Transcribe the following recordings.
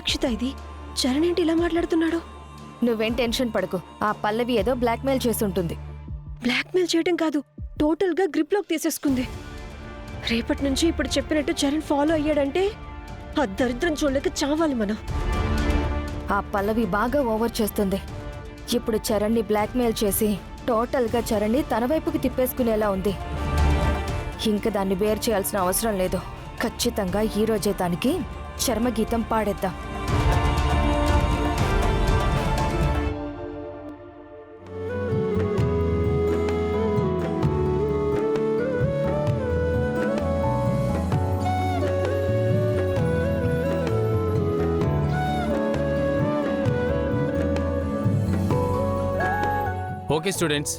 రక్షిత ఇది? చరణ్ ఏంటి ఇలా మాట్లాడుతున్నాడు? నువ్వేం టెన్షన్ పడకు. ఆ పల్లవి ఏదో బ్లాక్మెయిల్ చేసుంటుంది. బ్లాక్మెయిల్ చేయడం కాదు, టోటల్గా గ్రిప్లోకి తీసేసుకుంది. రేపటి నుంచి ఇప్పుడు చెప్పినట్టు చరణ్ ఫాలో అయ్యాడంటే ఆ దరిద్రం చూడలేక చావాలి మనం. ఆ పల్లవి బాగా ఓవర్ చేస్తుంది. ఇప్పుడు చరణ్ని బ్లాక్మెయిల్ చేసి టోటల్గా చరణ్ని తన వైపుకి తిప్పేసుకునేలా ఉంది. ఇంక దాన్ని బేర్ చేయాల్సిన అవసరం లేదు. ఖచ్చితంగా ఈరోజే దానికి చర్మగీతం పాడేద్దాం. ఓకే స్టూడెంట్స్,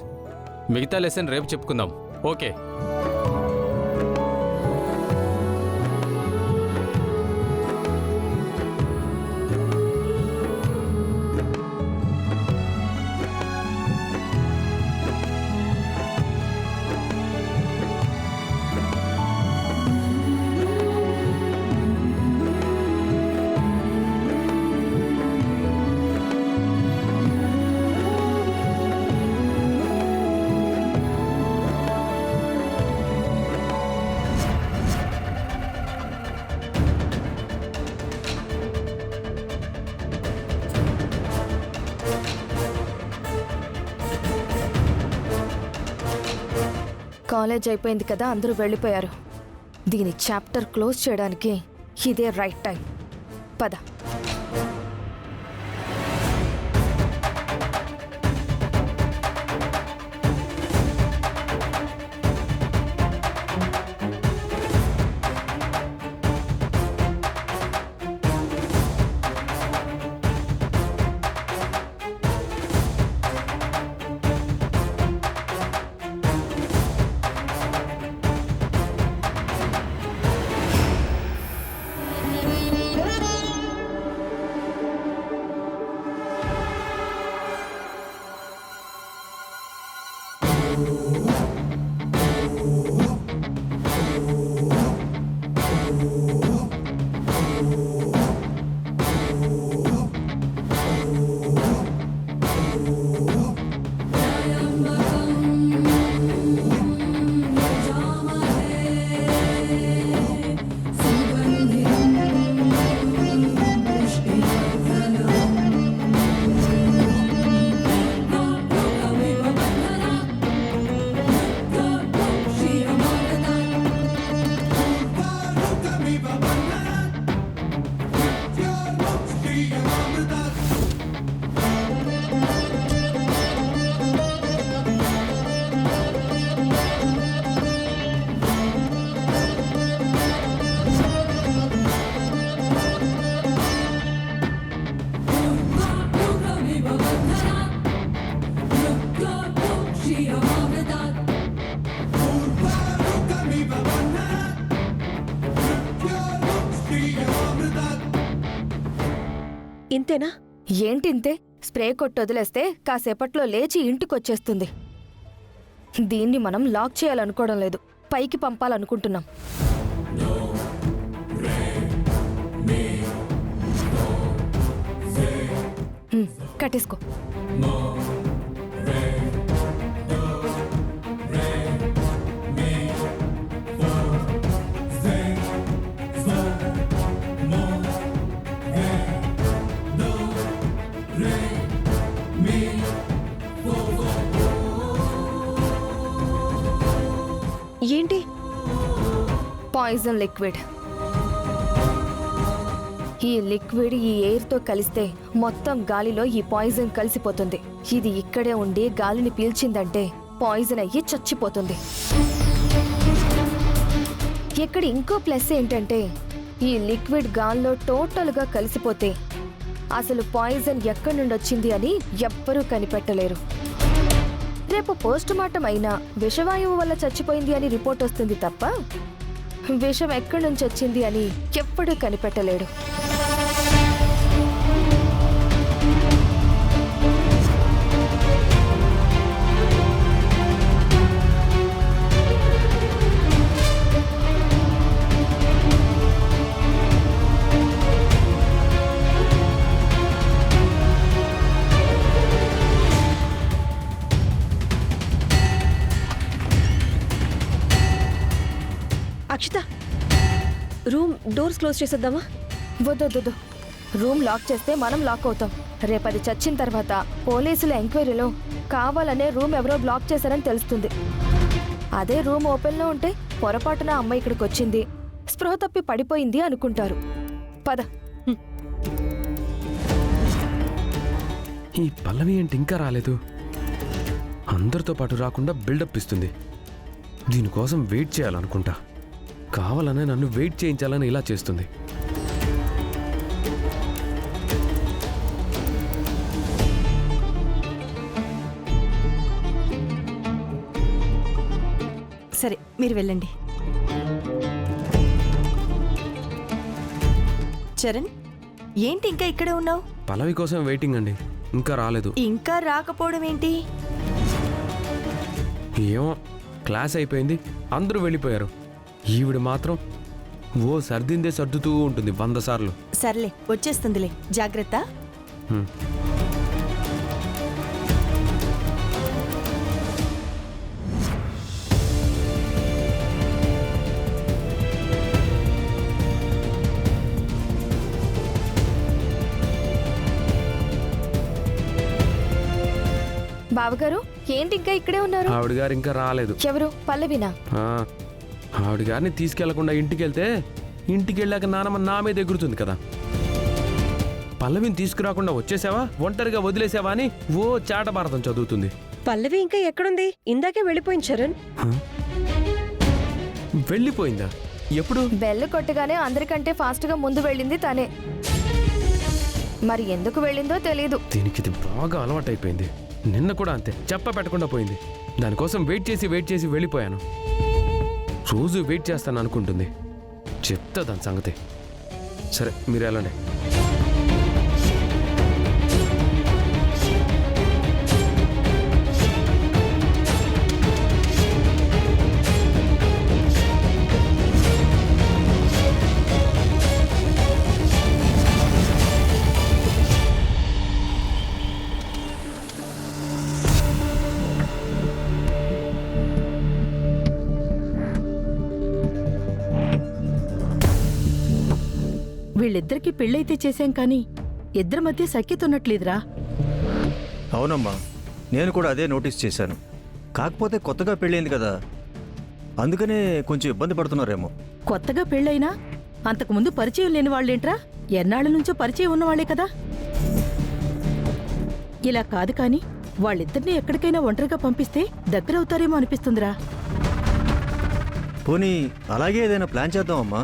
మిగతా లెసన్ రేపు చెప్పుకుందాం. ఓకే. కాలేజ్ అయిపోయింది కదా, అందరూ వెళ్ళిపోయారు. దీని చాప్టర్ క్లోజ్ చేయడానికి ఇదే రైట్ టైం. పద. ఇంతేనా? ఏంటింతే? స్ప్రే కొట్టి వదిలేస్తే కాసేపట్లో లేచి ఇంటికొచ్చేస్తుంది. దీన్ని మనం లాక్ చేయాలనుకోవడం లేదు, పైకి పంపాలనుకుంటున్నాం. కట్టేసుకో. ఏంటి? Poison liquid. ఈ లిక్విడ్ ఈ ఎయిర్తో కలిస్తే మొత్తం గాలిలో ఈ పాయిజన్ కలిసిపోతుంది. ఇది ఇక్కడే ఉండి గాలిని పీల్చిందంటే పాయిజన్ అయ్యి చచ్చిపోతుంది. ఇక్కడ ఇంకో ప్లస్ ఏంటంటే ఈ లిక్విడ్ గాల్లో టోటల్గా కలిసిపోతే అసలు పాయిజన్ ఎక్కడి నుండి వచ్చింది అని ఎవ్వరూ కనిపెట్టలేరు. రేపు పోస్ట్ మార్టం అయినా విషవాయువు వల్ల చచ్చిపోయింది అని రిపోర్ట్ వస్తుంది తప్ప విషం ఎక్కడి నుంచి వచ్చింది అని ఎప్పుడూ కనిపెట్టలేడు. డోర్స్ క్లోజ్ చేసేద్దామా? వద్దొద్దు. రూమ్ లాక్ చేస్తే మనం లాక్ అవుతాం. రేపది చచ్చిన తర్వాత పోలీసుల ఎంక్వైరీలో కావాలనే రూమ్ ఎవరో బ్లాక్ చేశారని తెలుస్తుంది. అదే రూమ్ ఓపెన్లో ఉంటే పొరపాటున అమ్మాయి ఇక్కడికి వచ్చింది, స్పృహ తప్పి పడిపోయింది అనుకుంటారు. పద. ఈ పల్లవి ఏంటి ఇంకా రాలేదు? అందరితో పాటు రాకుండా బిల్డప్ ఇస్తుంది. దీనికోసం వెయిట్ చేయాలనుకుంటా. కావాలనే నన్ను వెయిట్ చేయించాలని ఇలా చేస్తుంది. సరే, మీరు వెళ్ళండి. చరణ్, ఏంటి ఇంకా ఇక్కడే ఉన్నావు? పల్లవి కోసం వెయిటింగ్ అండి, ఇంకా రాలేదు. ఇంకా రాకపోవడం ఏంటి? ఏమో, క్లాస్ అయిపోయింది, అందరూ వెళ్ళిపోయారు. ఈవిడ మాత్రం ఓ సర్దిందే సర్దుతూ ఉంటుంది 100 సార్లు. సర్లే, వచ్చేస్తుందిలే, జాగ్రత్త. హ్మ్. బావగారు, ఏంటి ఇంకా ఇక్కడే ఉన్నారు? ఆవిడ గారు ఇంకా రాలేదు. ఎవరు? పల్లవినా? ఆవిడ గారిని తీసుకెళ్లకుండా ఇంటికి వెళ్తే ఇంటికి వెళ్ళాక నానమ్మ నా మీద ఎగురుతుంది కదా. పల్లవిని తీసుకురాకుండా వచ్చేసావా, ఒంటరిగా వదిలేసావా అని ఓ చాట భారతం చదువుతుంది. పల్లవి ఇంకా ఎక్కడుంది? ఇందాకే వెళ్ళిపోయింది చరణ్. వెళ్ళిపోయిందా? ఎప్పుడు? బెల్ కొట్టగానే అందరికంటే ఫాస్ట్గా ముందు వెళ్ళింది తనే. మరి ఎందుకు వెళ్ళిందో తెలీదు. దీనికి ఇది బాగా అలవాటైపోయింది. నిన్న కూడా అంతే, చెప్ప పెట్టకుండా పోయింది. దానికోసం వెయిట్ చేసి వెళ్ళిపోయాను. రోజు వెయిట్ చేస్తాను అనుకుంటుంది. చెప్తా దాని సంగతి. సరే, మీరు వెళ్ళండి. వీళ్ళిద్దరికి పెళ్ళైతే చేశాం కానీ ఇద్దరి మధ్య సఖ్యతున్నట్లేదురా. అవునమ్మా, నేను కూడా అదే నోటీస్ చేశాను. కాకపోతే కొత్తగా పెళ్ళైంది కదా, అందుకనే కొంచెం ఇబ్బంది పడుతున్నారేమో. కొత్తగా పెళ్ళైనా అంతకుముందు పరిచయం లేని వాళ్ళేంట్రా? ఎన్నాళ్ళ నుంచో పరిచయం ఉన్నవాళ్లే కదా. ఇలా కాదు కాని వాళ్ళిద్దరినీ ఎక్కడికైనా ఒంటరిగా పంపిస్తే దగ్గరవుతారేమో అనిపిస్తుందిరా. పోనీ అలాగే ఏదైనా ప్లాన్ చేద్దామమ్మా.